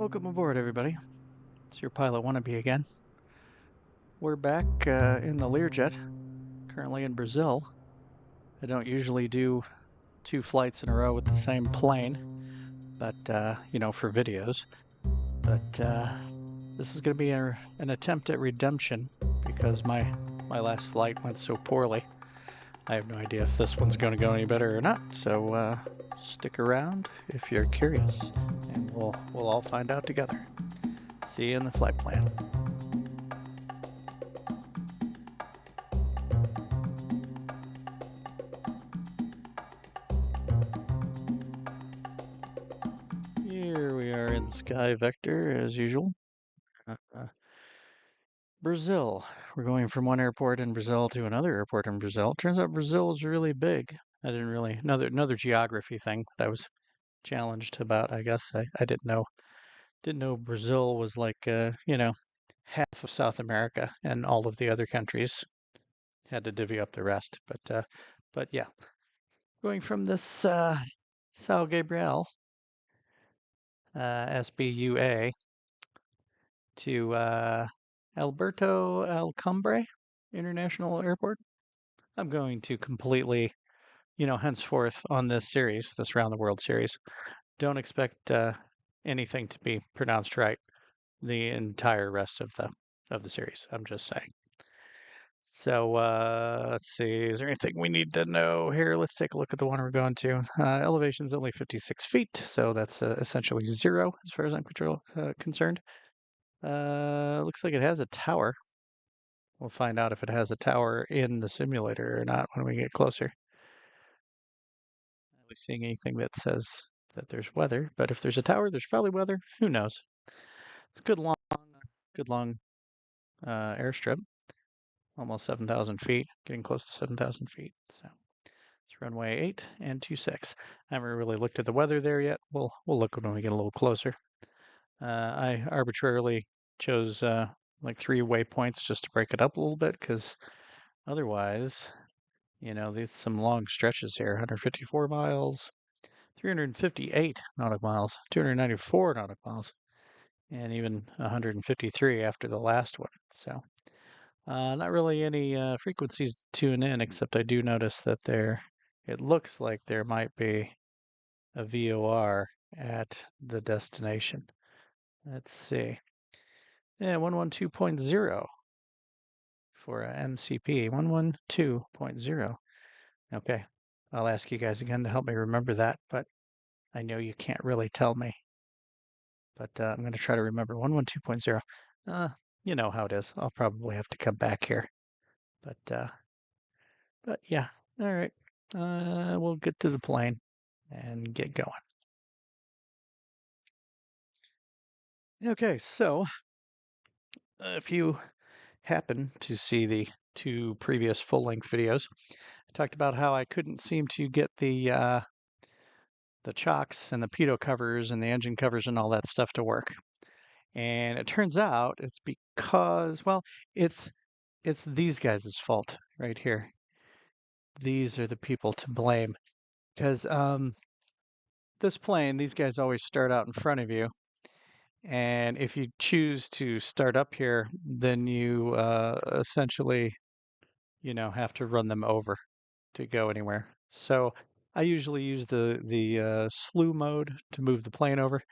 Welcome aboard, everybody. It's your pilot wannabe again. We're back in the Learjet, currently in Brazil. I don't usually do 2 flights in a row with the same plane, but for videos. But this is going to be an attempt at redemption because my last flight went so poorly. I have no idea if this one's going to go any better or not. So stick around if you're curious, and we'll all find out together. See you in the flight plan. Here we are in Sky Vector as usual. Brazil. We're going from one airport in Brazil to another airport in Brazil. Turns out Brazil is really big. I didn't really another geography thing that I was challenged about. I guess I didn't know Brazil was like half of South America, and all of the other countries had to divvy up the rest. But yeah, going from this São Gabriel SBUA to Alberto Alcombre International Airport. I'm going to completely, henceforth on this series, this Round the World series, don't expect anything to be pronounced right the entire rest of the series. I'm just saying. So let's see. Is there anything we need to know here? Let's take a look at the one we're going to. Elevation is only 56 feet, so that's essentially zero as far as I'm concerned. Looks like it has a tower. We'll find out if it has a tower in the simulator or not when we get closer. Not really seeing anything that says that there's weather, but if there's a tower, there's probably weather. Who knows? It's a good long airstrip. Almost 7,000 feet, getting close to 7,000 feet. So it's runway 8 and 26. I haven't really looked at the weather there yet. We'll look when we get a little closer. I arbitrarily chose like 3 waypoints just to break it up a little bit because otherwise, these some long stretches here. 154 miles, 358 nautical miles, 294 nautical miles, and even 153 after the last one. So not really any frequencies to tune in, except I do notice that it looks like there might be a VOR at the destination. Let's see. Yeah, 112.0 for a MCP, 112.0. Okay, I'll ask you guys again to help me remember that, but I know you can't really tell me. But I'm going to try to remember 112.0. You know how it is. I'll probably have to come back here. But yeah, all right. We'll get to the plane and get going. Okay, so if you happen to see the 2 previous full-length videos, I talked about how I couldn't seem to get the chocks and the pitot covers and the engine covers and all that stuff to work. And it turns out it's because, well, it's these guys' fault right here. These are the people to blame because this plane, these guys always start out in front of you. And if you choose to start up here, then you essentially, have to run them over to go anywhere. So I usually use the slew mode to move the plane over,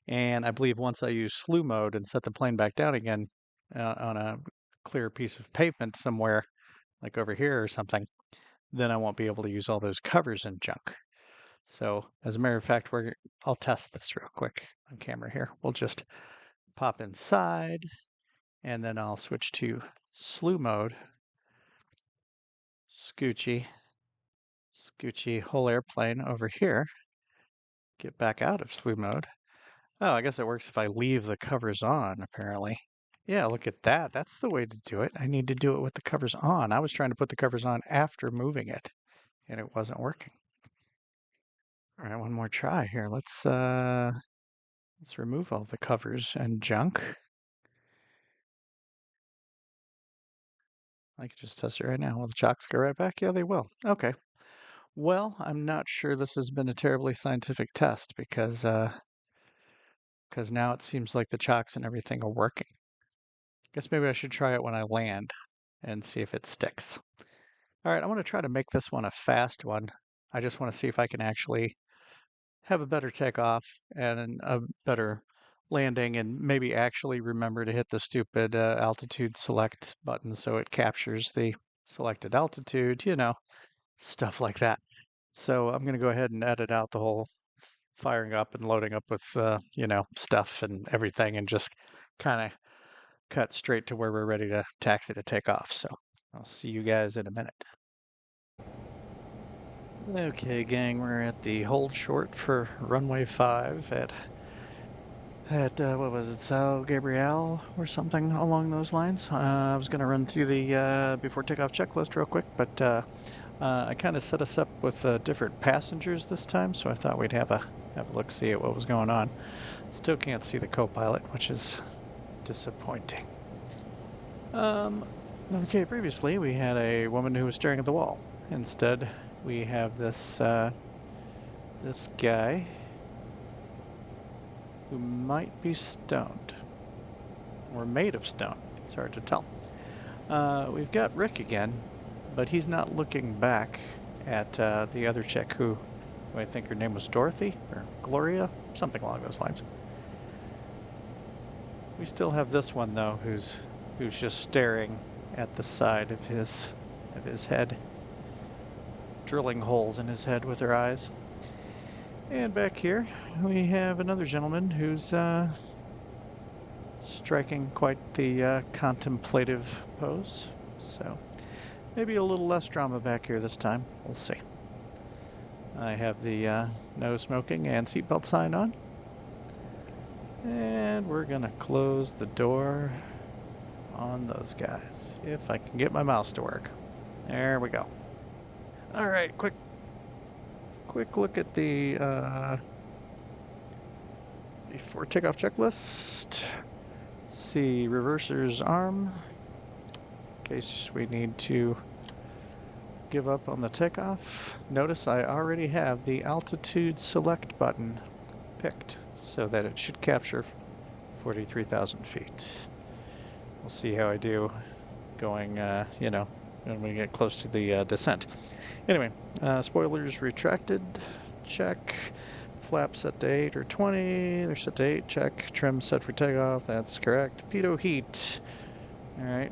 and I believe once I use slew mode and set the plane back down again on a clear piece of pavement somewhere, like over here or something, then I won't be able to use all those covers and junk. So as a matter of fact, I'll test this real quick on camera here. We'll just pop inside, and then I'll switch to slew mode. Scoochie whole airplane over here. Get back out of slew mode. Oh, I guess it works if I leave the covers on, apparently. Yeah, look at that. That's the way to do it. I need to do it with the covers on. I was trying to put the covers on after moving it, and it wasn't working. All right, one more try here. Let's remove all the covers and junk. I can just test it right now. Will the chocks go right back? Yeah, they will. Okay. Well, I'm not sure this has been a terribly scientific test because because now it seems like the chocks and everything are working. Guess maybe I should try it when I land and see if it sticks. All right, I want to try to make this one a fast one. I just want to see if I can actually have a better takeoff and a better landing, and maybe actually remember to hit the stupid altitude select button so it captures the selected altitude, stuff like that. So I'm going to go ahead and edit out the whole firing up and loading up with, stuff and everything, and just kind of cut straight to where we're ready to taxi to take off. So I'll see you guys in a minute. Okay, gang, we're at the hold short for runway 5 at what was it, Sao Gabriel or something along those lines. I was going to run through the before takeoff checklist real quick, but I kind of set us up with different passengers this time, so I thought we'd have a look-see at what was going on. Still can't see the co-pilot, which is disappointing. Okay, previously we had a woman who was staring at the wall. Instead, we have this this guy who might be stoned, or made of stone. It's hard to tell. We've got Rick again, but he's not looking back at the other chick who I think her name was Dorothy or Gloria, something along those lines. We still have this one though, who's just staring at the side of his head, drilling holes in his head with her eyes. And back here, we have another gentleman who's striking quite the contemplative pose. So maybe a little less drama back here this time. We'll see. I have the no smoking and seatbelt sign on. And we're going to close the door on those guys, if I can get my mouse to work. There we go. All right, quick look at the before takeoff checklist. See, reverser's arm, in case we need to give up on the takeoff. Notice I already have the altitude select button picked so that it should capture 43,000 feet. We'll see how I do going, when we get close to the descent. Anyway, spoilers retracted, check. Flaps set to 8 or 20, they're set to 8, check. Trim set for takeoff, that's correct. Pitot heat, all right.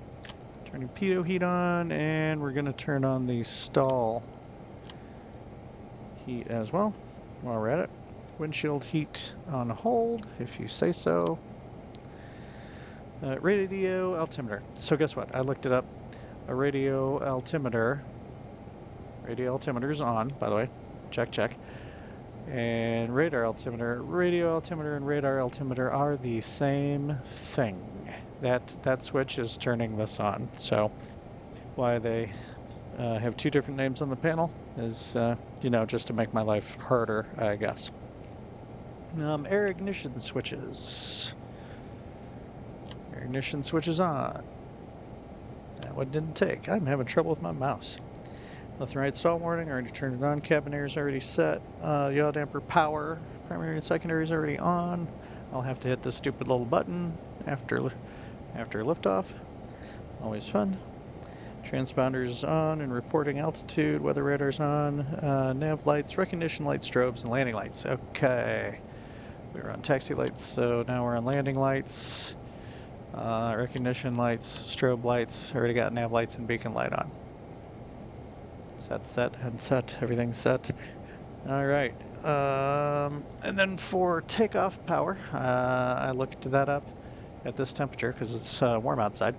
Turning pitot heat on, and we're gonna turn on the stall heat as well while we're at it. Windshield heat on hold, if you say so. Radio altimeter. So guess what? I looked it up. A radio altimeter is on, by the way. Check. And radar altimeter. Radio altimeter and radar altimeter are the same thing. That switch is turning this on. So why they have two different names on the panel is, just to make my life harder, I guess. Air ignition switches. Air ignition switches on. That one didn't take. I'm having trouble with my mouse. Left and right stall warning, already turned it on. Cabin air is already set. Yaw damper power, primary and secondary is already on. I'll have to hit this stupid little button after liftoff. Always fun. Transponders on and reporting altitude. Weather radar's on. Nav lights, recognition lights, strobes, and landing lights. Okay. We were on taxi lights, so now we're on landing lights. Recognition lights, strobe lights. Already got nav lights and beacon light on. Set, and set. Everything's set. All right. And then for takeoff power, I looked that up at this temperature because it's warm outside.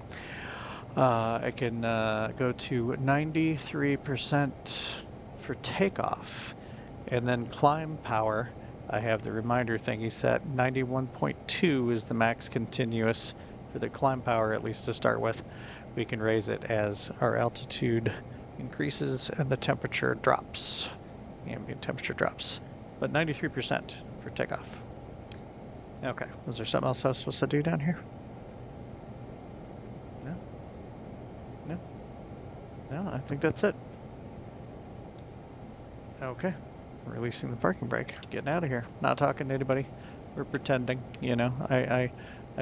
I can go to 93% for takeoff, and then climb power. I have the reminder thingy set. 91.2 is the max continuous for the climb power, at least to start with. We can raise it as our altitude increases and the temperature drops. Ambient temperature drops. But 93% for takeoff. Okay, was there something else I was supposed to do down here? No, I think that's it. Okay, releasing the parking brake. Getting out of here. Not talking to anybody. We're pretending, you know. I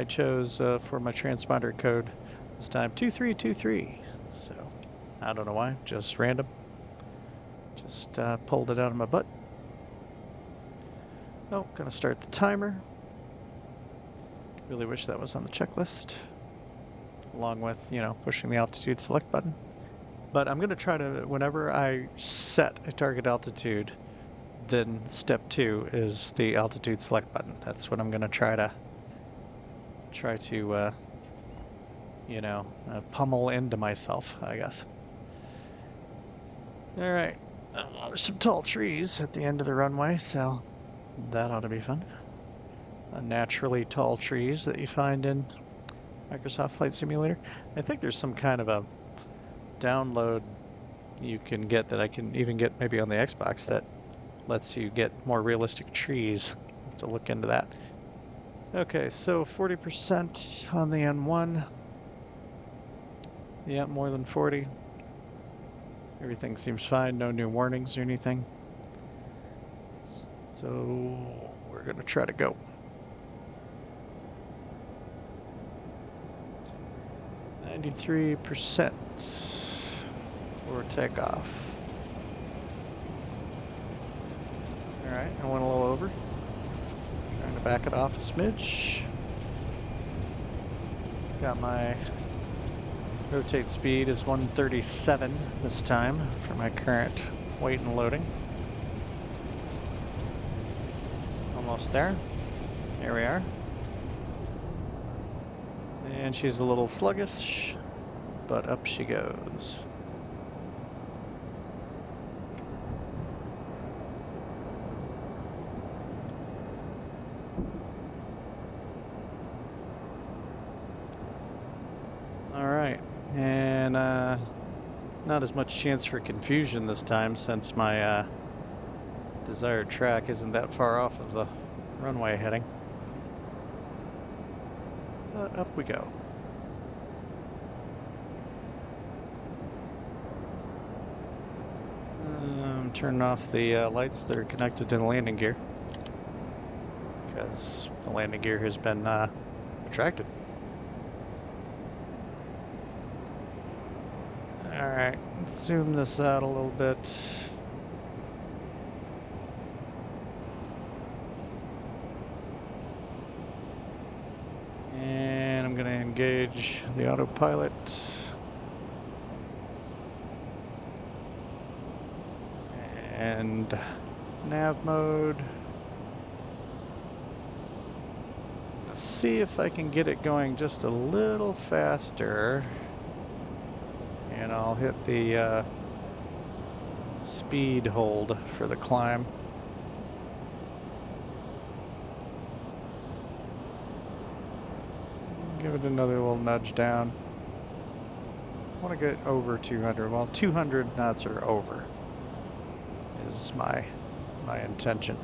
chose for my transponder code this time 2323. So I don't know why, just random. Just pulled it out of my butt. Oh, gonna start the timer. Really wish that was on the checklist, along with, you know, pushing the altitude select button. But I'm gonna try to, whenever I set a target altitude, then step 2 is the altitude select button. That's what I'm gonna try to you know, pummel into myself, I guess. All right, there's some tall trees at the end of the runway, so that ought to be fun. Naturally tall trees that you find in Microsoft Flight Simulator. I think there's some kind of a download you can get that I can even get maybe on the Xbox that lets you get more realistic trees. I'll have to look into that. Okay, so 40% on the N1. Yeah, more than 40. Everything seems fine, no new warnings or anything. So we're gonna try to go. %93% for takeoff. All right, I went a little over. Trying to back it off a smidge. Got my rotate speed is 137 this time for my current weight and loading. Almost there. Here we are. And she's a little sluggish, but up she goes. All right, and not as much chance for confusion this time since my desired track isn't that far off of the runway heading. But up we go. I'm turning off the lights that are connected to the landing gear because the landing gear has been retracted. All right, let's zoom this out a little bit. And I'm going to engage the autopilot. And nav mode. Let's see if I can get it going just a little faster. And I'll hit the speed hold for the climb. Give it another little nudge down. I want to get over 200. Well, 200 knots or over is my intention.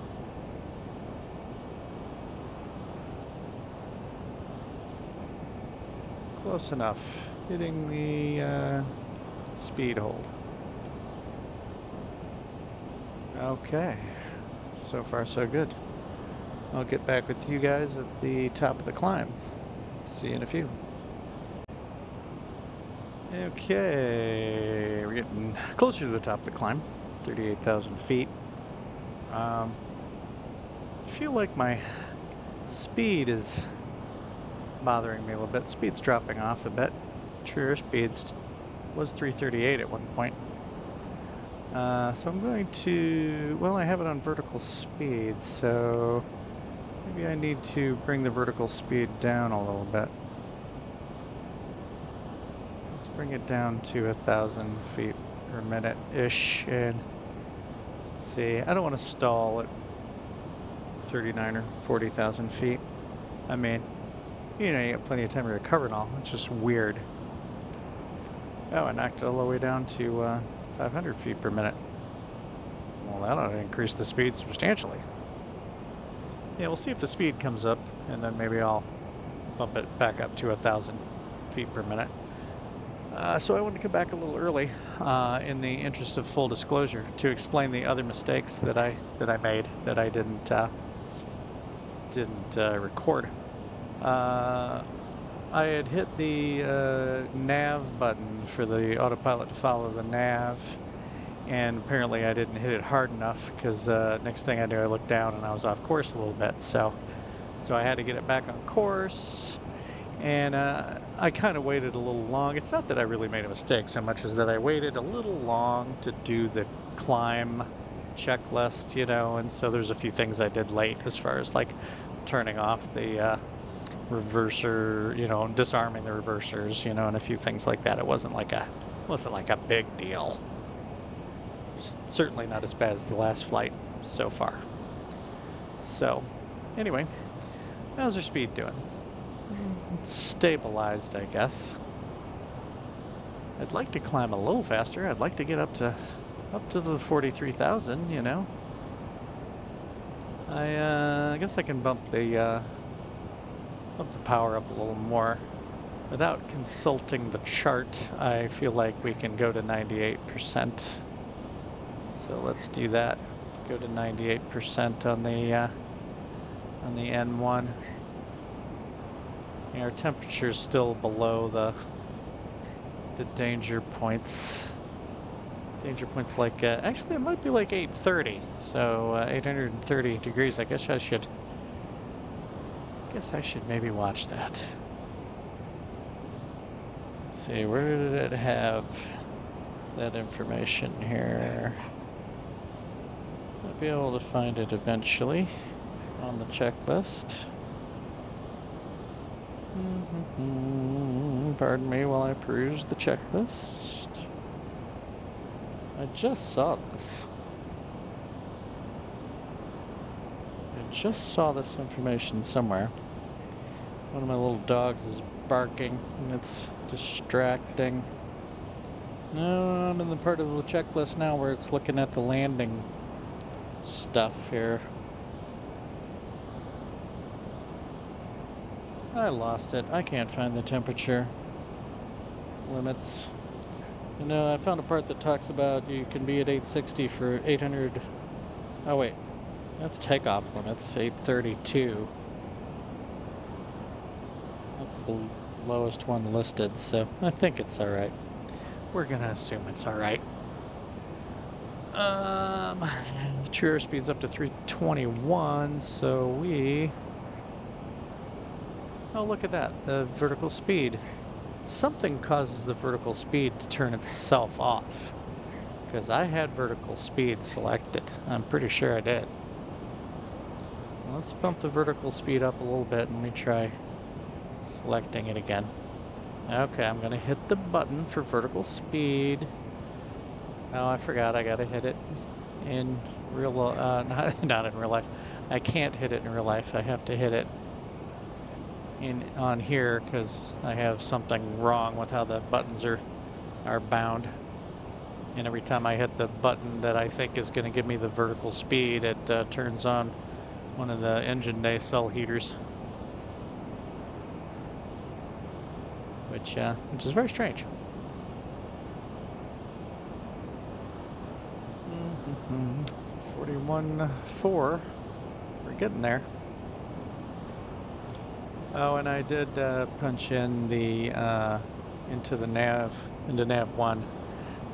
Close enough. Hitting the speed hold. Okay. So far, so good. I'll get back with you guys at the top of the climb. See you in a few. Okay, we're getting closer to the top of the climb, 38,000 feet. I feel like my speed is bothering me a little bit. Speed's dropping off a bit. True airspeed was 338 at one point. So I'm going to, well, I have it on vertical speed, so maybe I need to bring the vertical speed down a little bit. Let's bring it down to 1,000 feet per minute-ish, and see, I don't want to stall at 39 or 40,000 feet. I mean, you know, you got plenty of time to recover and all. It's just weird. Oh, I knocked it all the way down to 500 feet per minute. Well, that ought to increase the speed substantially. Yeah, we'll see if the speed comes up, and then maybe I'll bump it back up to 1,000 feet per minute. So I wanted to come back a little early in the interest of full disclosure to explain the other mistakes that I made that I didn't didn't record. I had hit the nav button for the autopilot to follow the nav, and apparently I didn't hit it hard enough because next thing I knew I looked down and I was off course a little bit. So I had to get it back on course, and I kind of waited a little long. It's not that I really made a mistake so much as that I waited a little long to do the climb checklist, you know, and so there's a few things I did late as far as like turning off the reverser, you know, disarming the reversers, you know, and a few things like that. It wasn't like a big deal. Certainly not as bad as the last flight so far. So anyway, how's your speed doing? It's stabilized, I guess. I'd like to climb a little faster. I'd like to get up to the 43,000, you know. I guess I can bump the power up a little more. Without consulting the chart, I feel like we can go to 98%. So let's do that. Go to 98% on the N1. Our temperature's still below the danger points. Danger points like actually it might be like 830. So 830 degrees. I guess I should maybe watch that. Let's see, where did it have that information here? I'll be able to find it eventually on the checklist. Pardon me while I peruse the checklist. I just saw this. I just saw this information somewhere. One of my little dogs is barking and it's distracting. No, I'm in the part of the checklist now where it's looking at the landing stuff here. I lost it. I can't find the temperature limits. You know, I found a part that talks about you can be at 860 for 800. Oh wait, that's takeoff limits, 832. That's the lowest one listed, so I think it's all right. We're gonna assume it's all right. True airspeed's up to 321, so we... Oh, look at that, the vertical speed. Something causes the vertical speed to turn itself off, because I had vertical speed selected. I'm pretty sure I did. Let's bump the vertical speed up a little bit and let me try selecting it again. Okay, I'm gonna hit the button for vertical speed. Oh, I forgot I gotta hit it in real, not in real life. I can't hit it in real life. I have to hit it on here because I have something wrong with how the buttons are bound. And every time I hit the button that I think is going to give me the vertical speed, it turns on one of the engine nacelle heaters, which is very strange. 41.4. We're getting there. Oh, and I did punch in the into nav 1.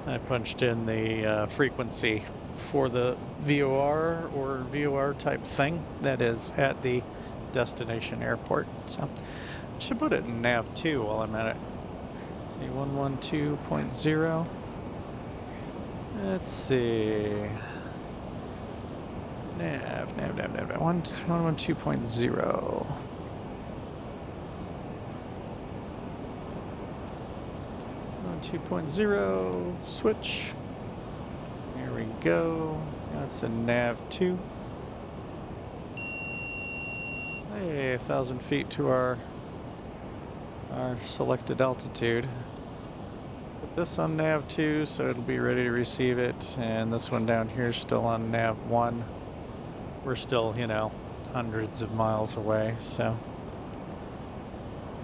I punched in the frequency for the VOR or VOR type thing that is at the destination airport. So I should put it in nav 2 while I'm at it. See, 112.0. Let's see. Nav 112.0. 2.0, switch. Here we go. That's a nav 2. Hey, 1,000 feet to our selected altitude. Put this on nav 2 so it'll be ready to receive it, and this one down here is still on nav 1. We're still, you know, hundreds of miles away, so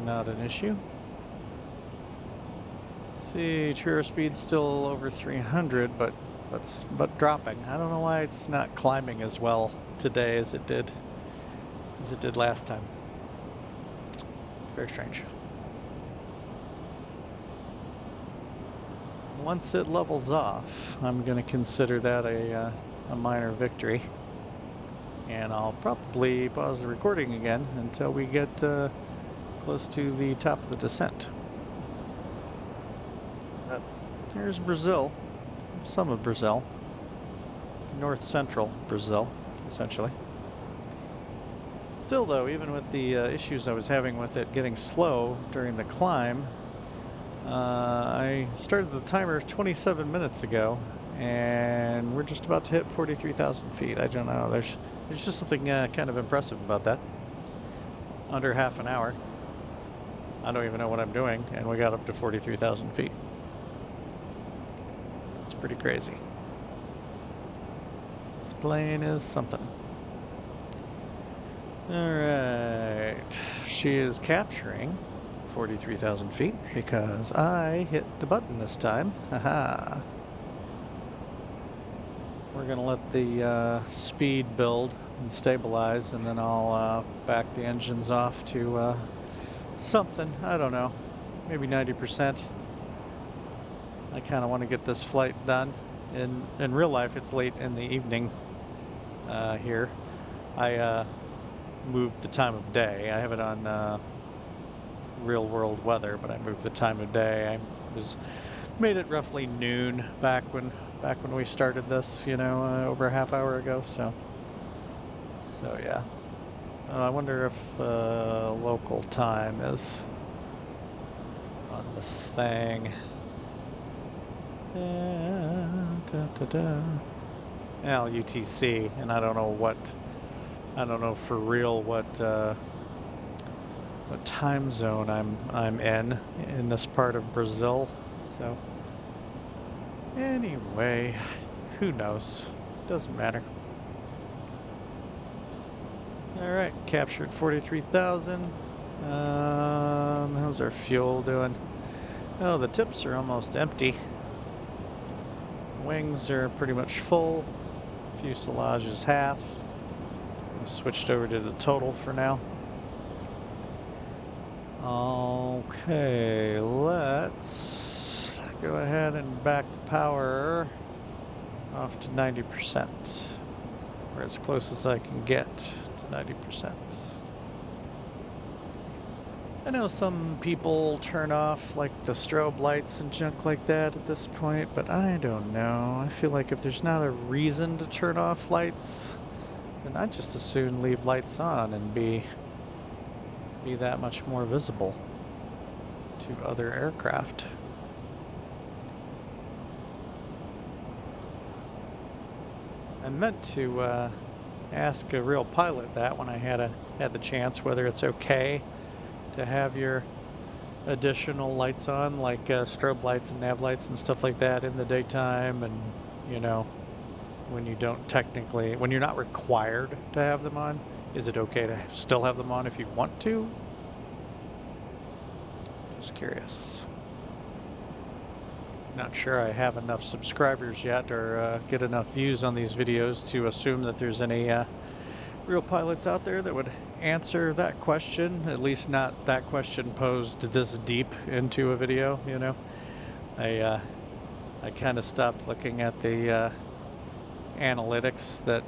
not an issue. See, true airspeed's still over 300, but dropping. I don't know why it's not climbing as well today as it did as it did last time. It's very strange. Once it levels off, I'm going to consider that a minor victory. And I'll probably pause the recording again until we get close to the top of the descent. But there's Brazil, some of Brazil, north central Brazil, essentially. Still though, even with the issues I was having with it getting slow during the climb, I started the timer 27 minutes ago, and we're just about to hit 43,000 feet. I don't know, there's just something kind of impressive about that. Under half an hour. I don't even know what I'm doing, and we got up to 43,000 feet. It's pretty crazy. This plane is something. Alright, she is capturing 43,000 feet because I hit the button this time. Haha. We're gonna let the speed build and stabilize, and then I'll back the engines off to something, I don't know, maybe 90%. I kind of want to get this flight done. In real life, it's late in the evening here. I moved the time of day. I have it on real world weather, but I moved the time of day. I made it roughly noon back when we started this, you know, over a half hour ago. So yeah. I wonder if local time is on this thing. Well, UTC, and I don't know for real what time zone I'm in this part of Brazil. So anyway, who knows? Doesn't matter. All right, captured 43,000. How's our fuel doing? Oh, the tips are almost empty. Wings are pretty much full. Fuselage is half. I switched over to the total for now. Okay, let's go ahead and back the power off to 90%, or as close as I can get to 90%. I know some people turn off like the strobe lights and junk like that at this point, but I don't know. I feel like if there's not a reason to turn off lights, then I'd just as soon leave lights on and be that much more visible to other aircraft. I meant to ask a real pilot that when I had the chance, whether it's okay to have your additional lights on, like strobe lights and nav lights and stuff like that in the daytime, and you know, when you're not required to have them on, is it okay to still have them on if you want to? Just curious. Not sure I have enough subscribers yet, or get enough views on these videos to assume that there's any real pilots out there that would answer that question, at least not that question posed this deep into a video, you know. I kind of stopped looking at the analytics that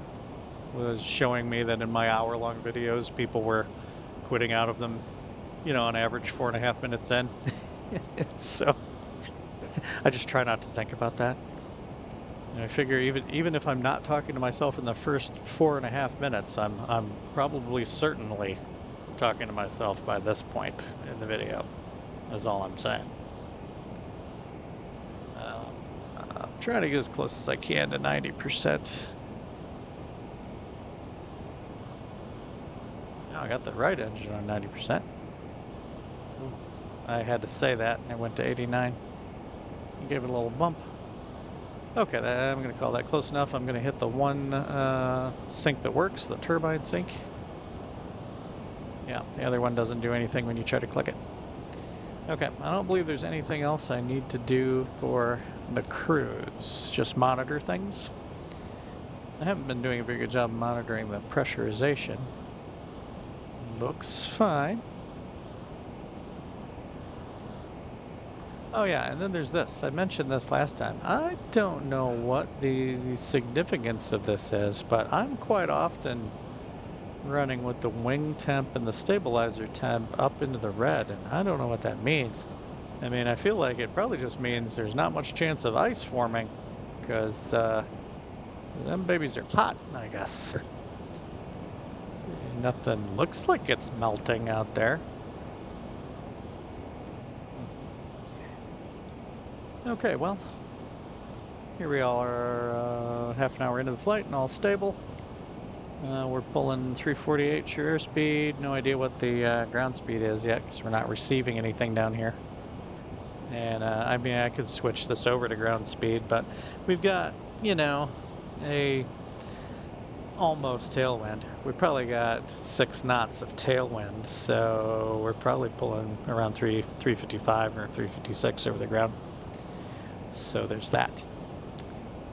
was showing me that in my hour-long videos, people were quitting out of them, you know, on average 4.5 minutes in. So I just try not to think about that. And I figure even if I'm not talking to myself in the first 4.5 minutes, I'm probably certainly talking to myself by this point in the video. Is all I'm saying. I'm trying to get as close as I can to 90%. Now I got the right engine on 90%. Ooh, I had to say that, and it went to 89. You gave it a little bump. Okay, I'm going to call that close enough. I'm going to hit the one sync that works, the turbine sync. Yeah, the other one doesn't do anything when you try to click it. Okay, I don't believe there's anything else I need to do for the cruise. Just monitor things. I haven't been doing a very good job monitoring the pressurization. Looks fine. Oh yeah, and then there's this. I mentioned this last time. I don't know what the significance of this is, but I'm quite often running with the wing temp and the stabilizer temp up into the red, and I don't know what that means. I mean, I feel like it probably just means there's not much chance of ice forming, because them babies are hot, I guess. See, nothing looks like it's melting out there. Okay, well, here we are, half an hour into the flight and all stable. We're pulling 348 sure airspeed. No idea what the ground speed is yet because we're not receiving anything down here. And I mean, I could switch this over to ground speed, but we've got, you know, a almost tailwind. We've probably got 6 knots of tailwind, so we're probably pulling around 355 or 356 over the ground. So there's that.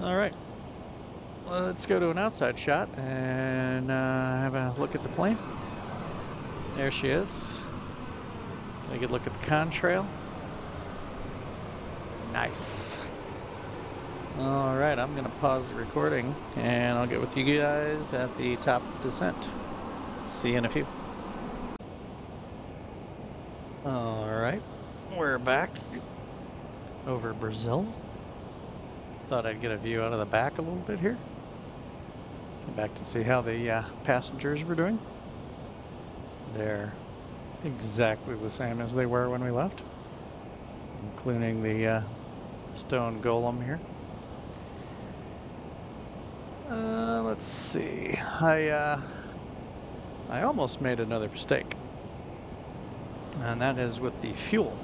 All right. Let's go to an outside shot and have a look at the plane. There she is. Take a good look at the contrail. Nice. All right, I'm gonna pause the recording and I'll get with you guys at the top of descent. See you in a few. All right, we're back over Brazil. Thought I'd get a view out of the back a little bit here. Came back to see how the passengers were doing. They're exactly the same as they were when we left, including the stone golem here. Let's see. I almost made another mistake, and that is with the fuel.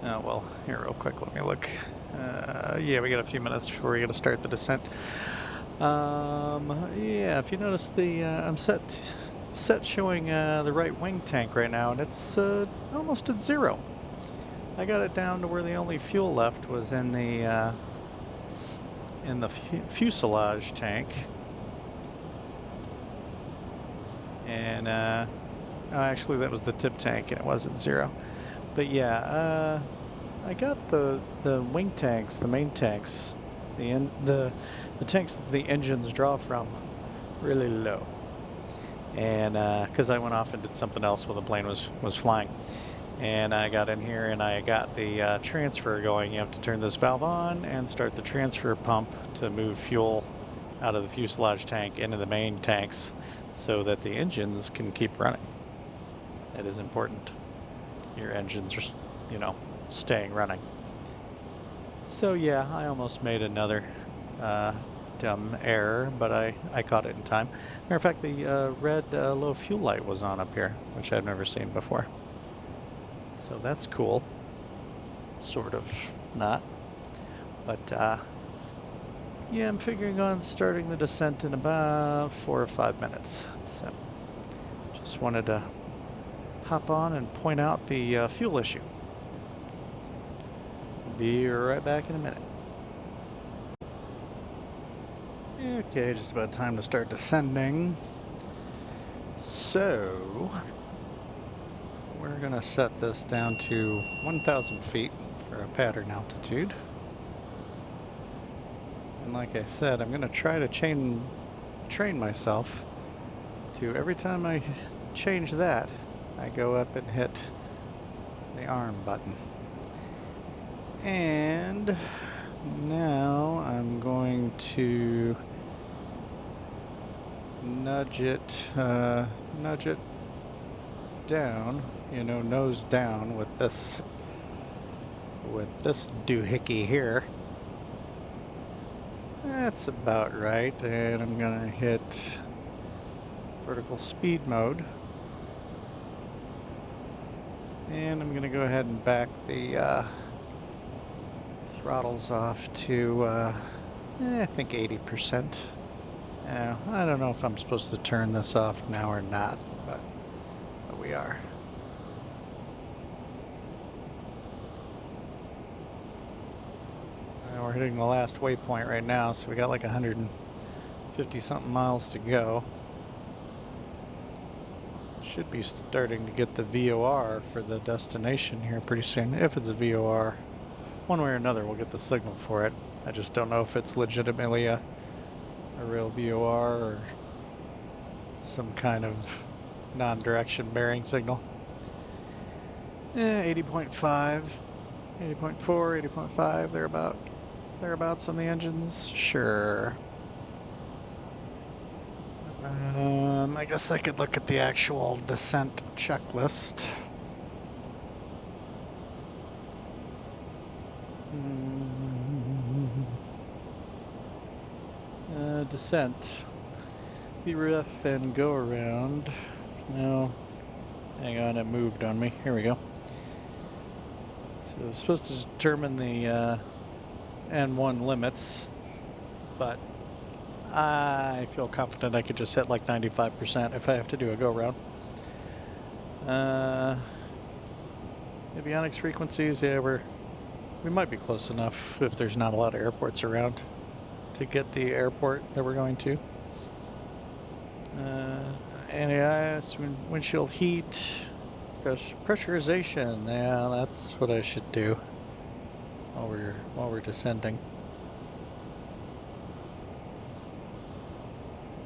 Well, here, real quick, let me look. Yeah, we got a few minutes before we got to start the descent. Yeah, if you notice I'm set showing the right wing tank right now, and it's almost at 0. I got it down to where the only fuel left was in the fuselage tank, and actually that was the tip tank, and it was at 0. But yeah, I got the wing tanks, the main tanks, the tanks that the engines draw from, really low, and because I went off and did something else while the plane was flying, and I got in here and I got the transfer going. You have to turn this valve on and start the transfer pump to move fuel out of the fuselage tank into the main tanks so that the engines can keep running. It is important. Your engines are, you know, staying running. So yeah, I almost made another dumb error, but I caught it in time. Matter of fact, the red low fuel light was on up here, which I've never seen before. So that's cool. Sort of not. But yeah, I'm figuring on starting the descent in about 4 or 5 minutes. So just wanted to hop on and point out the fuel issue. Be right back in a minute. Okay, just about time to start descending. So we're gonna set this down to 1,000 feet for a pattern altitude. And like I said, I'm gonna try to train myself to every time I change that, I go up and hit the arm button. And now I'm going to nudge it down, you know, nose down with this doohickey here. That's about right, and I'm gonna hit vertical speed mode. And I'm gonna go ahead and back the throttles off to I think 80%. I don't know if I'm supposed to turn this off now or not, but we are. We're hitting the last waypoint right now, so we got like 150 something miles to go. Should be starting to get the VOR for the destination here pretty soon, if it's a VOR. One way or another, we'll get the signal for it. I just don't know if it's legitimately a real VOR or some kind of non-direction bearing signal. 80.5, 80.4, 80.5, thereabouts on the engines. Sure. I guess I could look at the actual descent checklist. Descent. Debrief and go around. No. Hang on, it moved on me. Here we go. So I'm supposed to determine the N1 limits, but I feel confident I could just hit like 95% if I have to do a go around. Avionics frequencies, yeah, we might be close enough if there's not a lot of airports around to get the airport that we're going to. Anti-ice, windshield heat, pressurization. Yeah, that's what I should do while we're descending.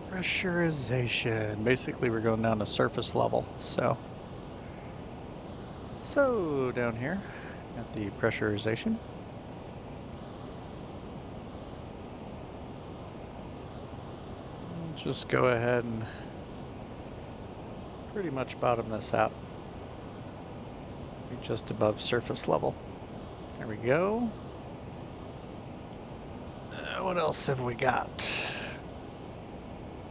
Pressurization. Basically, we're going down to surface level. So down here at the pressurization. Just go ahead and pretty much bottom this out. Be just above surface level. There we go. What else have we got?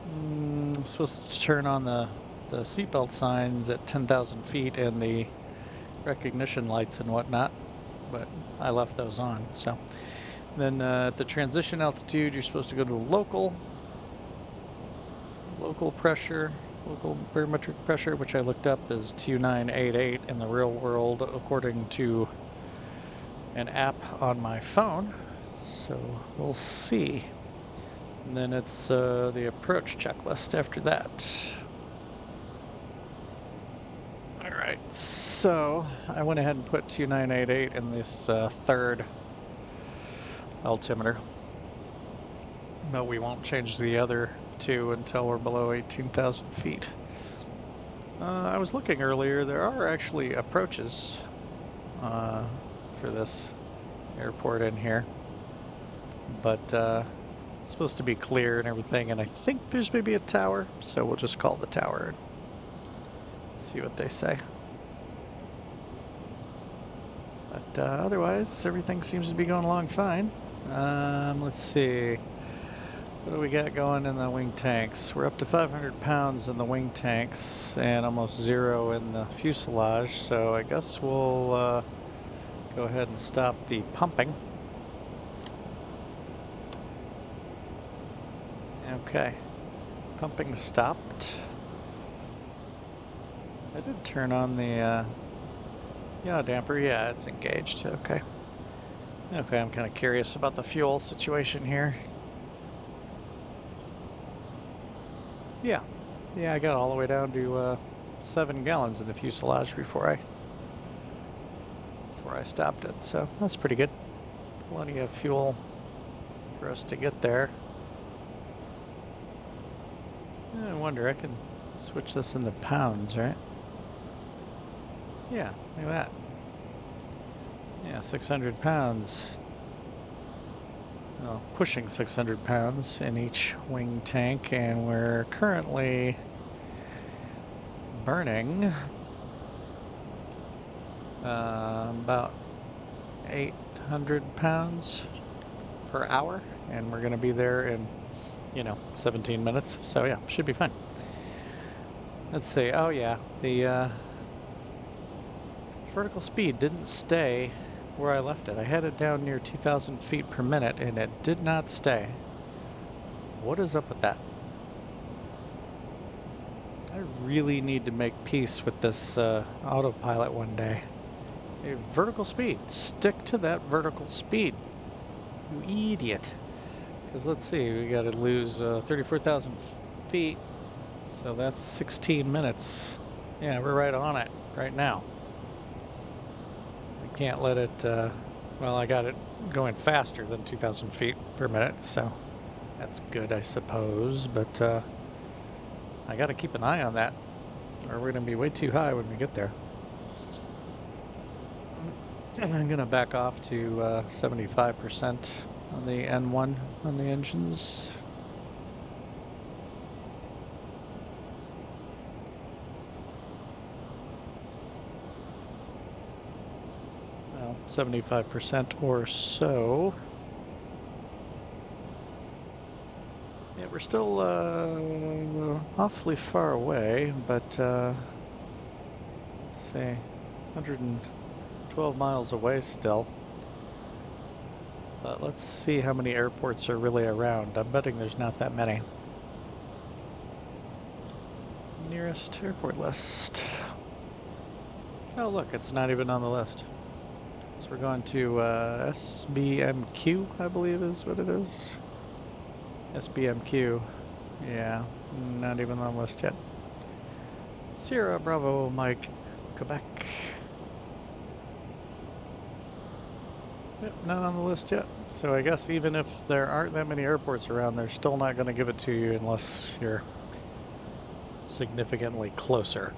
I'm supposed to turn on the seatbelt signs at 10,000 feet and the recognition lights and whatnot, but I left those on. So then at the transition altitude, you're supposed to go to the local pressure, local barometric pressure, which I looked up is 2988 in the real world according to an app on my phone. So we'll see. And then it's the approach checklist after that. All right, so I went ahead and put 2988 in this third altimeter, but we won't change the other two until we're below 18,000 feet. I was looking earlier, there are actually approaches for this airport in here, but it's supposed to be clear and everything, and I think there's maybe a tower, so we'll just call the tower and see what they say. But otherwise, everything seems to be going along fine. Let's see. What do we got going in the wing tanks? We're up to 500 pounds in the wing tanks and almost 0 in the fuselage, so I guess we'll go ahead and stop the pumping. Okay, pumping stopped. I did turn on the yaw damper. Yeah, it's engaged. Okay. Okay, I'm kind of curious about the fuel situation here. Yeah, I got all the way down to 7 gallons in the fuselage before I stopped it, so that's pretty good. Plenty of fuel for us to get there. I wonder, I can switch this into pounds, right? Yeah, look at that. Yeah, 600 pounds. Well, pushing 600 pounds in each wing tank, and we're currently burning about 800 pounds per hour, and we're going to be there in 17 minutes, so yeah, should be fine. Let's see. Oh yeah, the vertical speed didn't stay where I left it. I had it down near 2,000 feet per minute and it did not stay. What is up with that? I really need to make peace with this autopilot one day. A vertical speed. Stick to that vertical speed. You idiot. Because let's see, we got to lose 34,000 feet. So that's 16 minutes Yeah, we're right on it right now. I can't let it, well, I got it going faster than 2,000 feet per minute, so that's good, I suppose, but I got to keep an eye on that, or we're going to be way too high when we get there. I'm going to back off to 75% on the N1 on the engines. Well, 75% or so. Yeah, we're still awfully far away, but let's see, 112 miles away still. But let's see how many airports are really around. I'm betting there's not that many. Nearest airport list. Oh, look, it's not even on the list. So we're going to SBMQ, I believe is what it is. SBMQ. Yeah, not even on the list yet. Sierra Bravo Mike, Quebec. Yep, not on the list yet. So I guess even if there aren't that many airports around, they're still not going to give it to you unless you're significantly closer.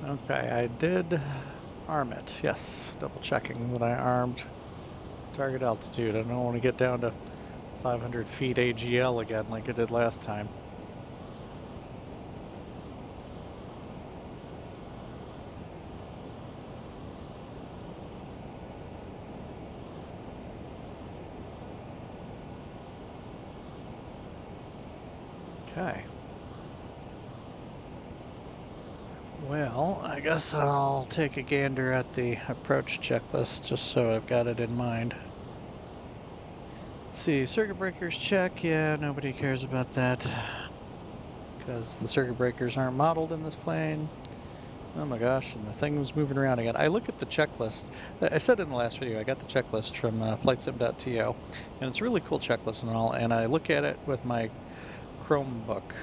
Okay, I did arm it. Yes, double checking that I armed target altitude. I don't want to get down to 500 feet AGL again like I did last time. Okay. Well, I guess I'll take a gander at the approach checklist just so I've got it in mind. Let's see, circuit breakers check. Yeah, nobody cares about that because the circuit breakers aren't modeled in this plane. Oh my gosh, and the thing was moving around again. I look at the checklist. I said in the last video, I got the checklist from flightsim.to, and it's a really cool checklist and all, and I look at it with my Chromebook.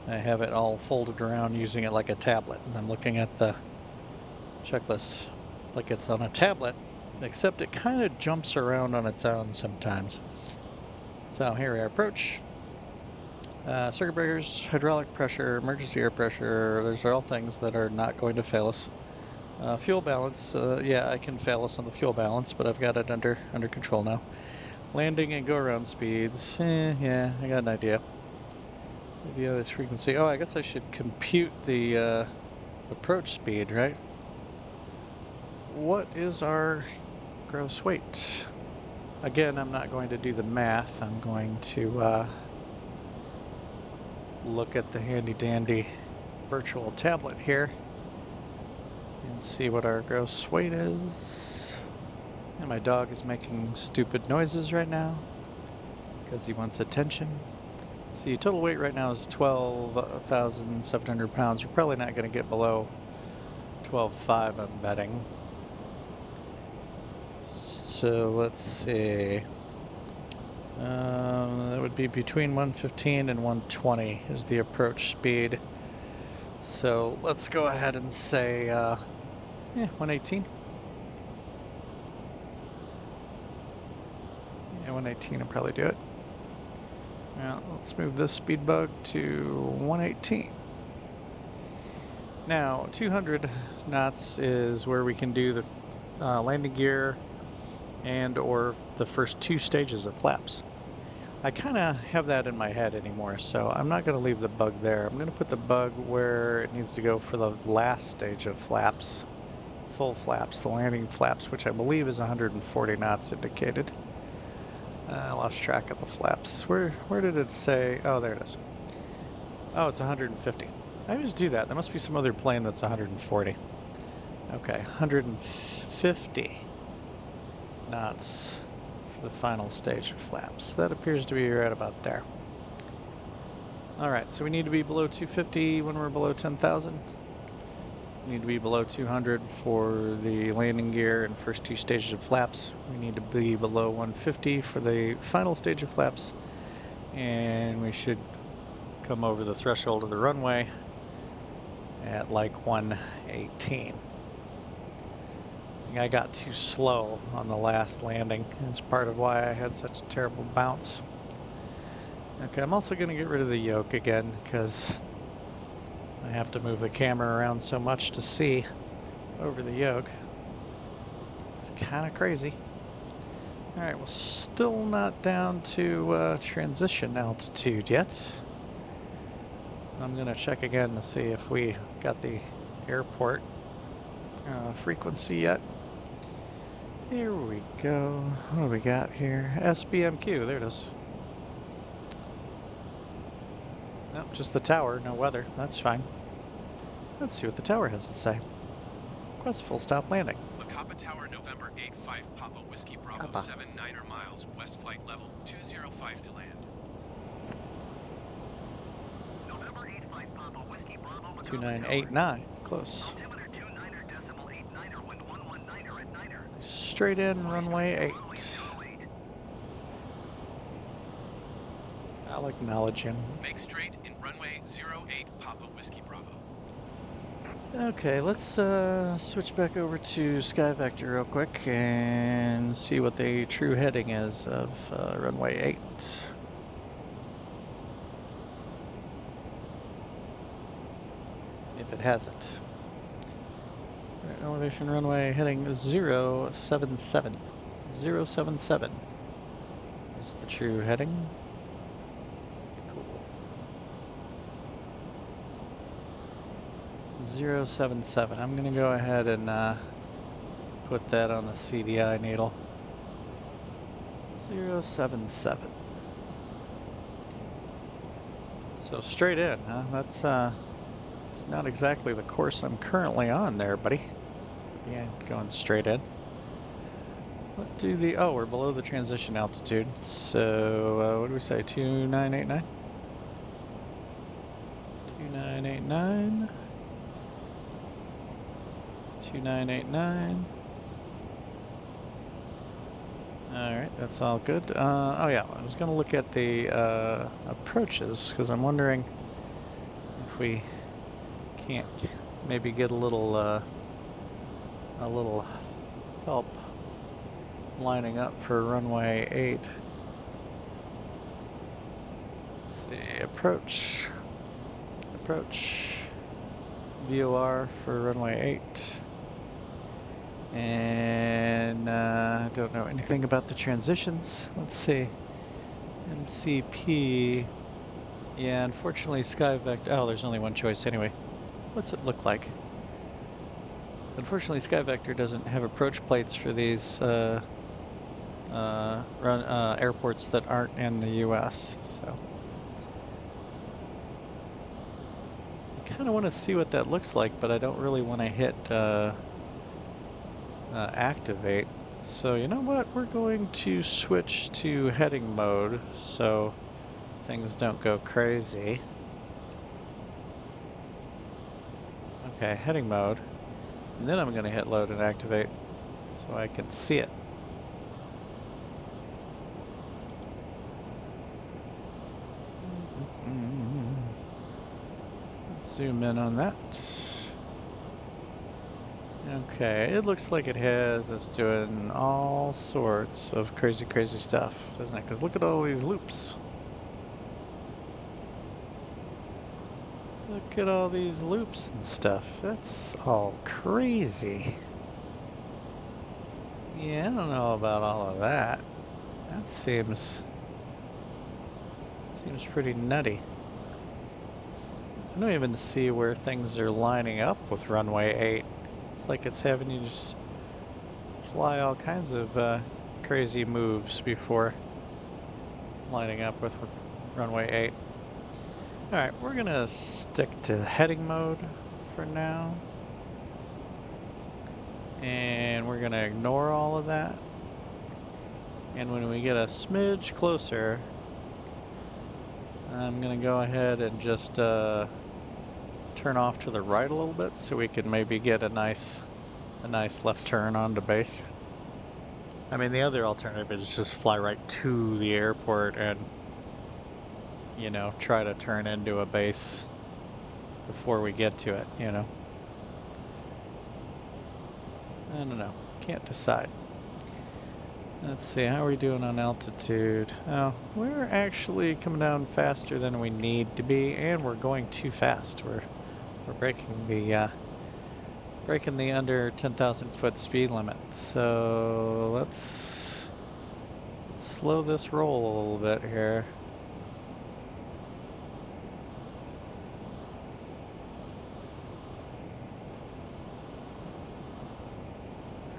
I have it all folded around using it like a tablet, and I'm looking at the checklist like it's on a tablet, except it kind of jumps around on its own sometimes. So here we are, approach. Circuit breakers, hydraulic pressure, emergency air pressure, those are all things that are not going to fail us. Fuel balance, yeah, I can fail us on the fuel balance, but I've got it under control now. Landing and go-around speeds, yeah, I got an idea. Avionics frequency, oh, I guess I should compute the approach speed, right? What is our gross weight? Again, I'm not going to do the math. I'm going to look at the handy-dandy virtual tablet here and see what our gross weight is. And my dog is making stupid noises right now because he wants attention. See, total weight right now is 12,700 pounds. You're probably not going to get below 12.5, I'm betting. So let's see. That would be between 115 and 120 is the approach speed. So let's go ahead and say, 118. Yeah, 118 will probably do it. Now let's move this speed bug to 118. Now 200 knots is where we can do the landing gear and or the first two stages of flaps. I kind of have that in my head anymore, so I'm not going to leave the bug there. I'm going to put the bug where it needs to go for the last stage of flaps, full flaps, the landing flaps, which I believe is 140 knots indicated. I lost track of the flaps. Where did it say? Oh, there it is. Oh, it's 150. I always do that. There must be some other plane that's 140. Okay, 150 knots for the final stage of flaps. That appears to be right about there. All right, so we need to be below 250 when we're below 10,000. We need to be below 200 for the landing gear and first two stages of flaps. We need to be below 150 for the final stage of flaps. And we should come over the threshold of the runway at like 118. I got too slow on the last landing. It's part of why I had such a terrible bounce. Okay, I'm also going to get rid of the yoke again because I have to move the camera around so much to see over the yoke. It's kind of crazy. All right, we're still not down to transition altitude yet. I'm going to check again to see if we got the airport frequency yet. Here we go. What do we got here? SBMQ, there it is. Nope, just the tower, no weather. That's fine. Let's see what the tower has to say. Request full stop landing. Macapa Tower, November 85, Papa Whiskey Bravo, Kappa. 79er miles, west flight level 205 to land. November 85, Papa Whiskey Bravo, 2989, close. Straight in, runway 8. I'll acknowledge him. Make straight in runway 08, Papa Whiskey Bravo. Okay, let's switch back over to SkyVector real quick and see what the true heading is of runway 8. If it hasn't. Right, elevation runway heading 077. 077 is the true heading. Cool. 077. I'm going to go ahead and put that on the CDI needle. 077. So straight in, huh? That's it's not exactly the course I'm currently on there, buddy. Yeah, going straight in. What do the... Oh, we're below the transition altitude. So, what do we say? 2989? 2989. 2989. Alright, that's all good. Oh yeah, I was going to look at the approaches, because I'm wondering if we can't maybe get a little help lining up for runway 8. Let's see, approach, VOR for runway 8. And I don't know anything about the transitions. Let's see, MCP. Yeah, unfortunately SkyVector, oh, there's only one choice anyway. What's it look like? Unfortunately, SkyVector doesn't have approach plates for these airports that aren't in the U.S. So I kind of want to see what that looks like, but I don't really want to hit activate. So you know what? We're going to switch to heading mode so things don't go crazy. Okay, heading mode. And then I'm going to hit load and activate so I can see it. Let's zoom in on that. Okay, it looks like it has us doing all sorts of crazy stuff, doesn't it? Because look at all these loops. Look at all these loops and stuff. That's all crazy. Yeah, I don't know about all of that. That seems pretty nutty. I don't even see where things are lining up with runway 8. It's like it's having you just fly all kinds of crazy moves before lining up with runway 8. Alright, we're gonna stick to heading mode for now. And we're gonna ignore all of that. And when we get a smidge closer, I'm gonna go ahead and just turn off to the right a little bit so we can maybe get a nice left turn onto base. I mean, the other alternative is just fly right to the airport and you know, try to turn into a base before we get to it, you know. I don't know. Can't decide. Let's see, how are we doing on altitude? Oh, we're actually coming down faster than we need to be, and we're going too fast. We're breaking the under 10,000 foot speed limit. So let's slow this roll a little bit here.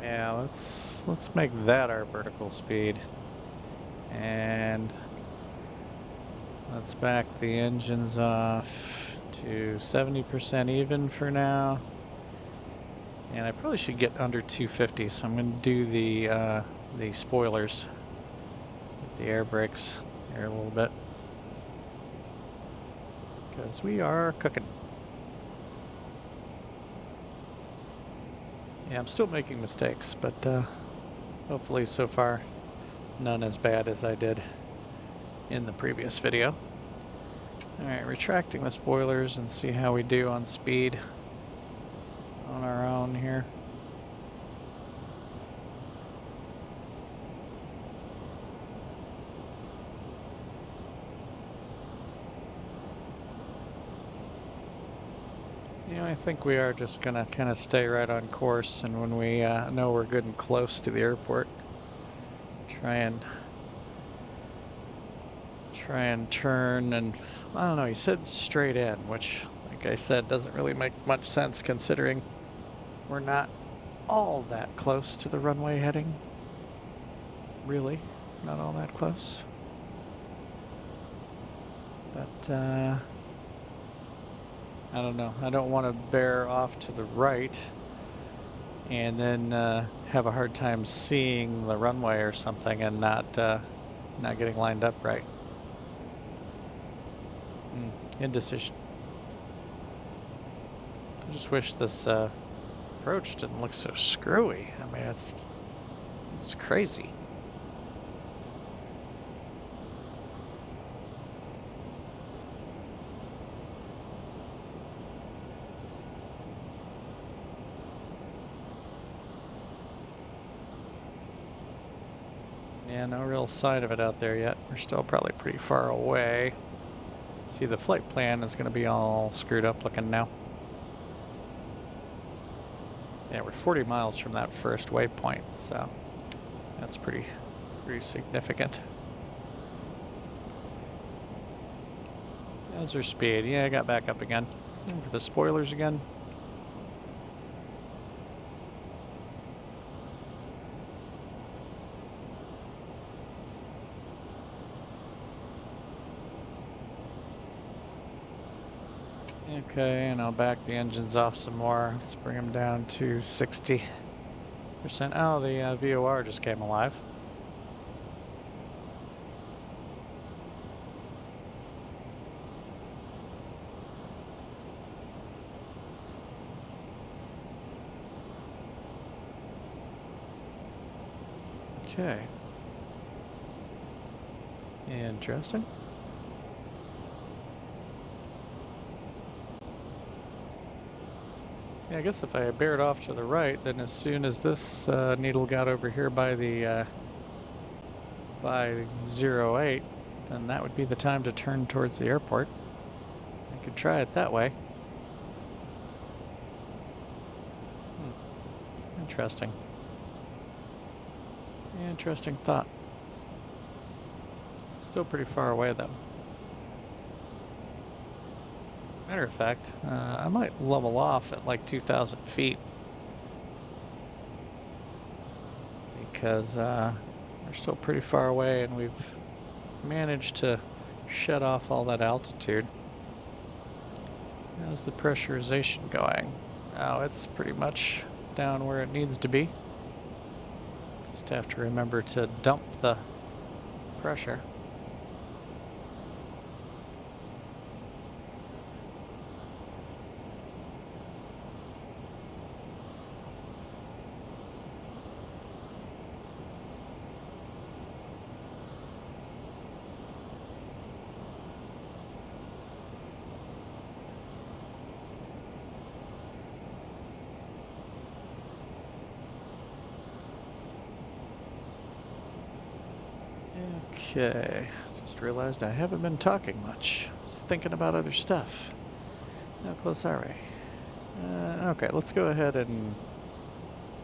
Yeah, let's make that our vertical speed. And let's back the engines off to 70% even for now. And I probably should get under 250, so I'm going to do the spoilers, the air brakes here a little bit, because we are cooking. Yeah, I'm still making mistakes, but hopefully so far none as bad as I did in the previous video. Alright, retracting the spoilers and see how we do on speed on our own here. You know, I think we are just gonna kind of stay right on course, and when we know we're good and close to the airport, try and turn, and I don't know, he said straight in, which, like I said, doesn't really make much sense considering we're not all that close to the runway heading. Really, not all that close. But I don't know. I don't want to bear off to the right and then have a hard time seeing the runway or something and not getting lined up right. Indecision. I just wish this approach didn't look so screwy. I mean, it's crazy. Yeah, no real sign of it out there yet. We're still probably pretty far away. See, the flight plan is going to be all screwed up looking now. Yeah, we're 40 miles from that first waypoint, so that's pretty significant. How's our speed? Yeah, I got back up again. And for the spoilers again. Okay, and I'll back the engines off some more. Let's bring them down to 60%. Oh, the VOR just came alive. Okay. Interesting. Yeah, I guess if I bear it off to the right, then as soon as this needle got over here by the by 08, then that would be the time to turn towards the airport. I could try it that way. Interesting. Interesting thought. Still pretty far away though. Matter of fact, I might level off at like 2,000 feet. Because we're still pretty far away and we've managed to shut off all that altitude. How's the pressurization going? Oh, it's pretty much down where it needs to be. Just have to remember to dump the pressure. Okay, just realized I haven't been talking much. Just thinking about other stuff. How close are we? Okay, let's go ahead and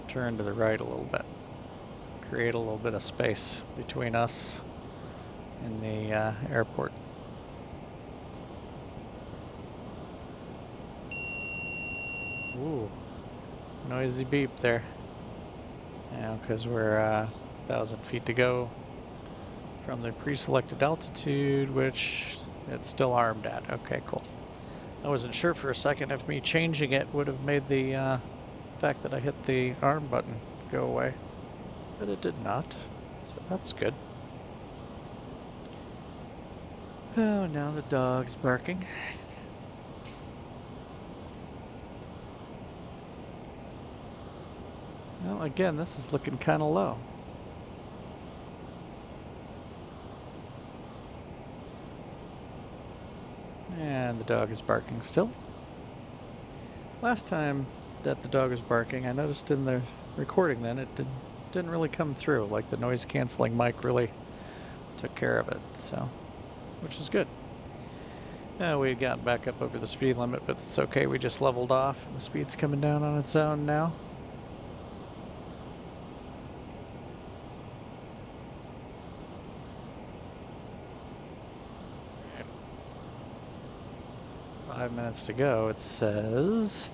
turn to the right a little bit. Create a little bit of space between us and the airport. Ooh, noisy beep there. Yeah, because we're 1,000 feet to go from the pre-selected altitude, which it's still armed at. Okay, cool. I wasn't sure for a second if me changing it would have made the fact that I hit the arm button go away, but it did not, so that's good. Oh, now the dog's barking. Well, again, this is looking kind of low. And the dog is barking still. Last time that the dog was barking, I noticed in the recording then it didn't really come through, like the noise canceling mic really took care of it, so, which is good. We had gotten back up over the speed limit, but it's okay, we just leveled off and the speed's coming down on its own now. Right. 5 minutes to go, it says.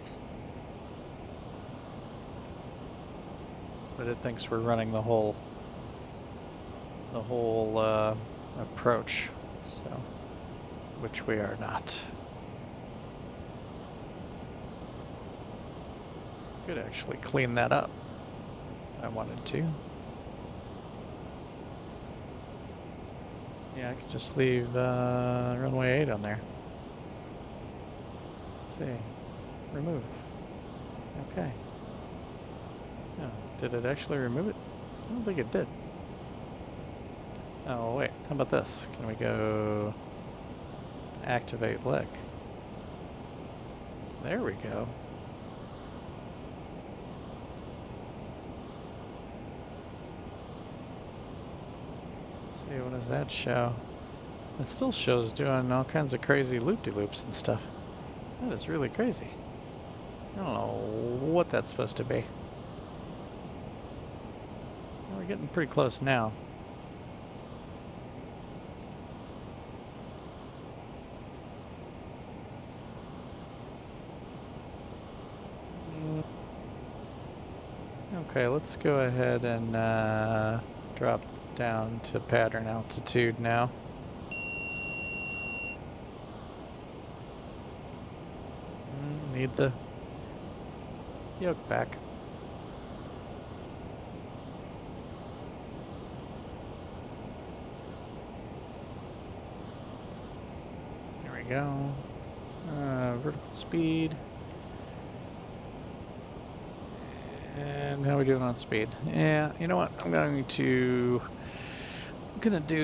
But it thinks we're running the whole approach, so, which we are not. Could actually clean that up if I wanted to. Yeah, I could just leave runway 8 on there. Let's see. Remove. Okay. Oh, did it actually remove it? I don't think it did. Oh, wait. How about this? Can we go activate leg? There we go. Let's see, what does that show? It still shows doing all kinds of crazy loop-de-loops and stuff. That is really crazy. I don't know what that's supposed to be. We're getting pretty close now. Okay, let's go ahead and drop down to pattern altitude now. Need the yoke back. There we go. Vertical speed. And how are we doing on speed? Yeah, you know what? I'm gonna do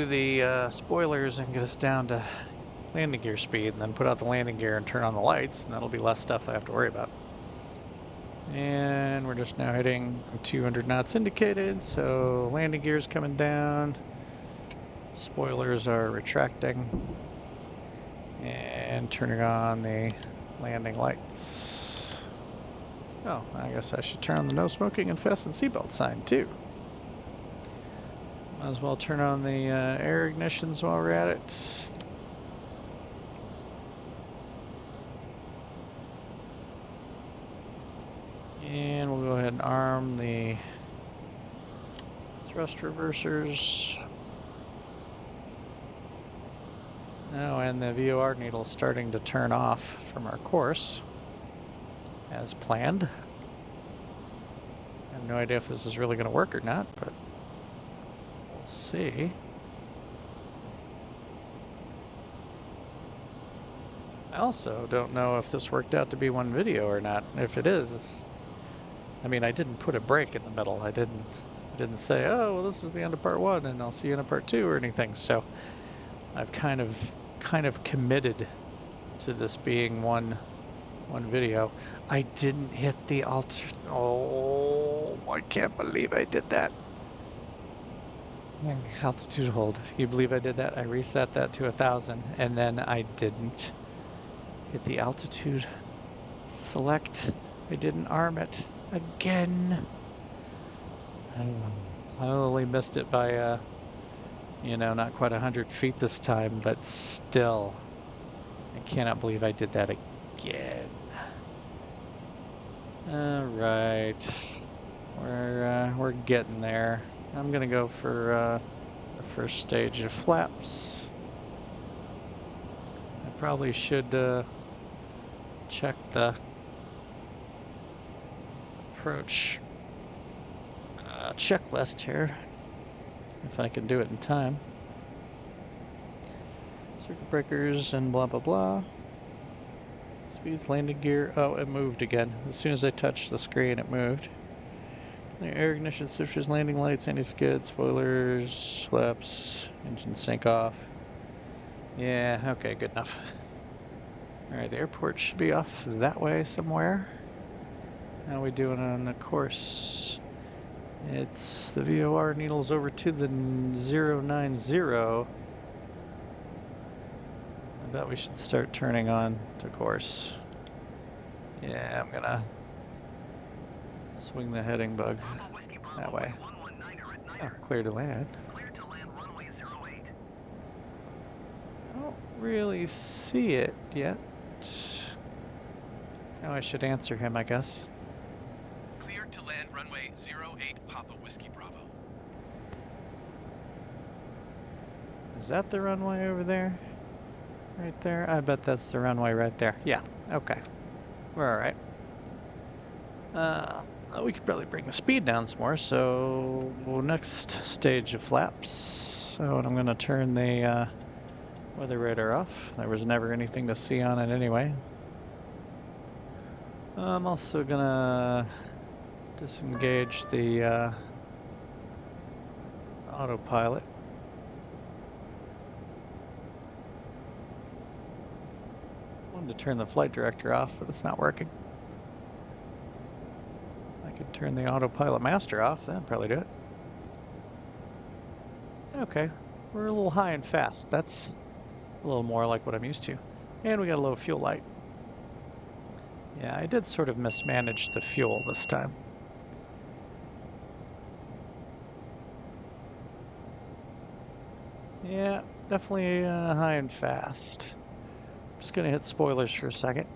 the spoilers and get us down to landing gear speed, and then put out the landing gear and turn on the lights, and that'll be less stuff I have to worry about. And we're just now hitting 200 knots indicated, so landing gear's coming down. Spoilers are retracting. And turning on the landing lights. Oh, I guess I should turn on the no smoking and fasten seatbelt sign too. Might as well turn on the air ignitions while we're at it. And we'll go ahead and arm the thrust reversers. Oh, and the VOR needle is starting to turn off from our course, as planned. I have no idea if this is really going to work or not, but we'll see. I also don't know if this worked out to be one video or not. If it is, I mean, I didn't put a break in the middle. I didn't say, oh, well, this is the end of part 1 and I'll see you in a part 2 or anything. So I've kind of committed to this being one video. I didn't hit the alter. Oh, I can't believe I did that. Altitude hold. Can you believe I did that? I reset that to 1,000 and then I didn't hit the altitude select. I didn't arm it again. I only missed it by, not quite 100 feet this time, but still, I cannot believe I did that again. All right, we're getting there. I'm gonna go for the first stage of flaps. I probably should check the approach checklist here, if I can do it in time. Circuit breakers and blah blah blah. Speeds, landing gear. Oh, it moved again. As soon as I touched the screen, it moved. The air ignition switches, landing lights, anti-skid, spoilers, flaps, engine sync off. Yeah, okay, good enough. Alright, the airport should be off that way somewhere. How are we doing on the course? It's the VOR needles over to the 090. I bet we should start turning on to course. Yeah, I'm gonna swing the heading bug that way. Oh, clear to land. I don't really see it yet. Oh, I should answer him, I guess. Cleared to land runway 08 Papa Whiskey Bravo. Is that the runway over there? Right there? I bet that's the runway right there. Yeah, okay. We're alright. We could probably bring the speed down some more, so next stage of flaps. So I'm gonna turn the weather radar off. There was never anything to see on it anyway. I'm also gonna disengage the autopilot. Wanted to turn the flight director off, but it's not working. I could turn the autopilot master off, that'd probably do it. Okay, we're a little high and fast. That's a little more like what I'm used to. And we got a low fuel light. Yeah, I did sort of mismanage the fuel this time. Yeah, definitely high and fast. Just gonna hit spoilers for a second.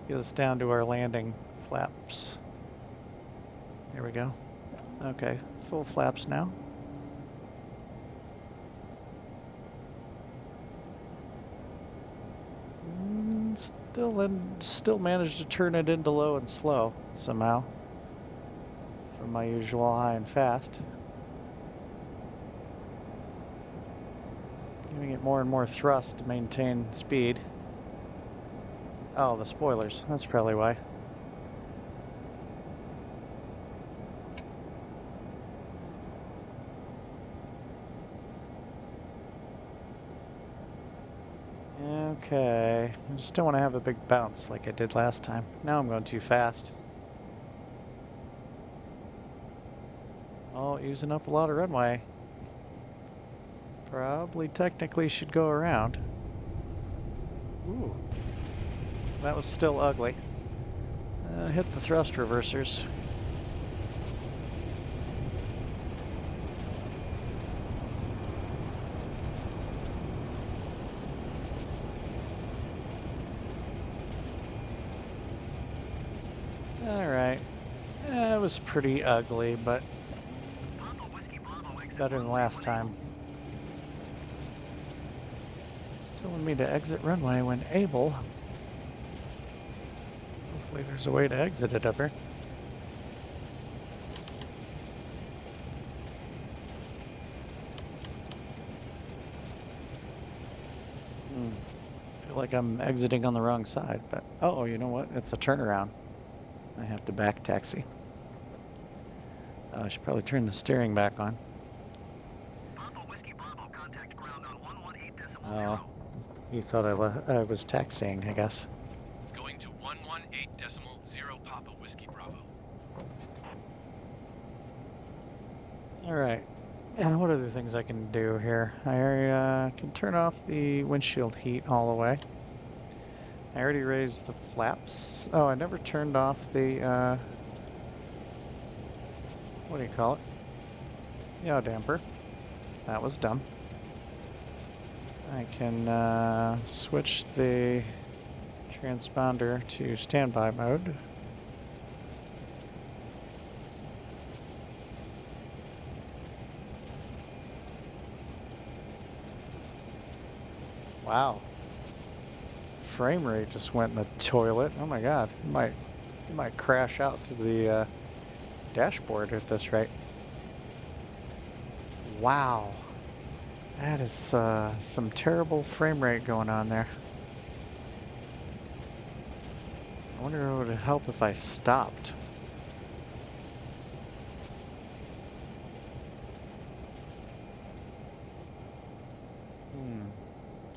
Get us down to our landing flaps. There we go. Okay, full flaps now. Still managed to turn it into low and slow somehow. From my usual high and fast. Giving it more and more thrust to maintain speed. Oh, the spoilers. That's probably why. Okay. I just don't want to have a big bounce like I did last time. Now I'm going too fast. Oh, using up a lot of runway. Probably technically should go around. Ooh. That was still ugly. Hit the thrust reversers. Alright. It was pretty ugly, but better than last time. It's telling me to exit runway when able. Hopefully there's a way to exit it up here. Feel like I'm exiting on the wrong side, but oh, you know what? It's a turnaround. I have to back taxi. I should probably turn the steering back on. Oh, he thought I was taxiing, I guess. Going to 118.0 Papa Whiskey Bravo. All right. And what other things I can do here? I can turn off the windshield heat all the way. I already raised the flaps. Oh, I never turned off the, what do you call it? Yaw damper. That was dumb. I can switch the transponder to standby mode. Wow. Frame rate just went in the toilet. Oh my god. It might crash out to the dashboard at this rate. Wow. That is some terrible frame rate going on there. I wonder if it would help if I stopped.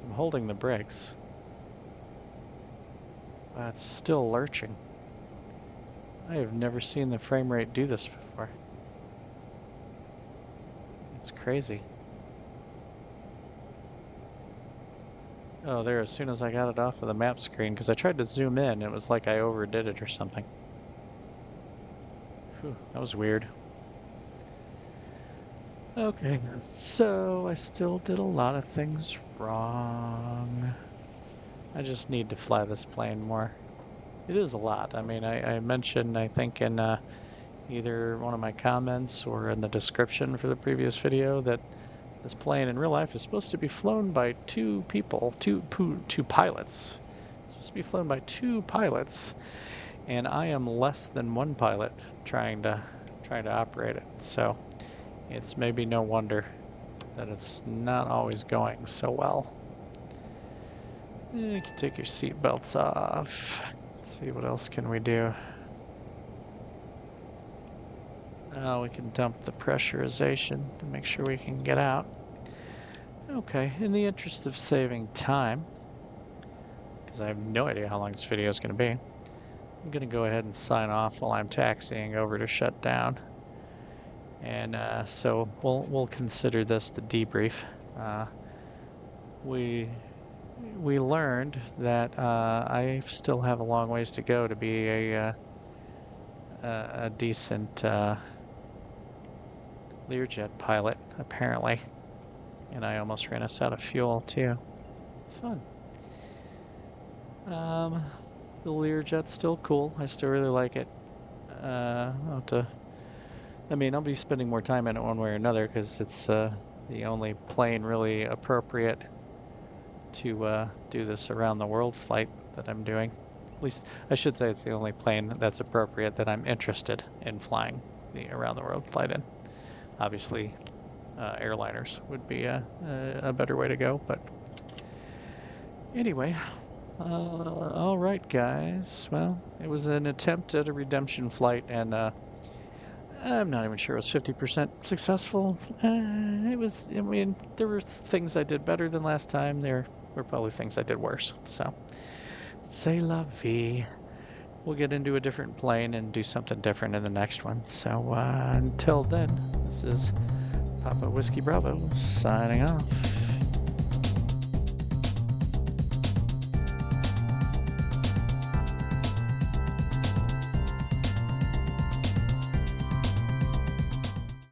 I'm holding the brakes. It's still lurching. I have never seen the frame rate do this before. It's crazy. Oh, there, as soon as I got it off of the map screen, because I tried to zoom in, it was like I overdid it or something. Whew, that was weird. Okay, so I still did a lot of things wrong. I just need to fly this plane more. It is a lot. I mean, I mentioned, I think in either one of my comments or in the description for the previous video that this plane in real life is supposed to be flown by two people, two pilots. It's supposed to be flown by two pilots, and I am less than one pilot trying to operate it. So it's maybe no wonder that it's not always going so well. You can take your seatbelts off. Let's see, what else can we do? We can dump the pressurization to make sure we can get out. Okay, in the interest of saving time, because I have no idea how long this video is going to be, I'm going to go ahead and sign off while I'm taxiing over to shut down. And so we'll consider this the debrief. We learned that I still have a long ways to go to be a decent Learjet pilot, apparently. And I almost ran us out of fuel, too. Fun. The Learjet's still cool. I still really like it. I'll be spending more time in it one way or another because it's the only plane really appropriate to do this around the world flight that I'm doing. At least I should say it's the only plane that's appropriate that I'm interested in flying the around the world flight in. Obviously, airliners would be a better way to go, but anyway. All right, guys. Well, it was an attempt at a redemption flight, and I'm not even sure it was 50% successful. It was, I mean, there were things I did better than last time. There were probably things I did worse. So, c'est la vie. We'll get into a different plane and do something different in the next one. So, until then, this is Papa Whiskey Bravo signing off.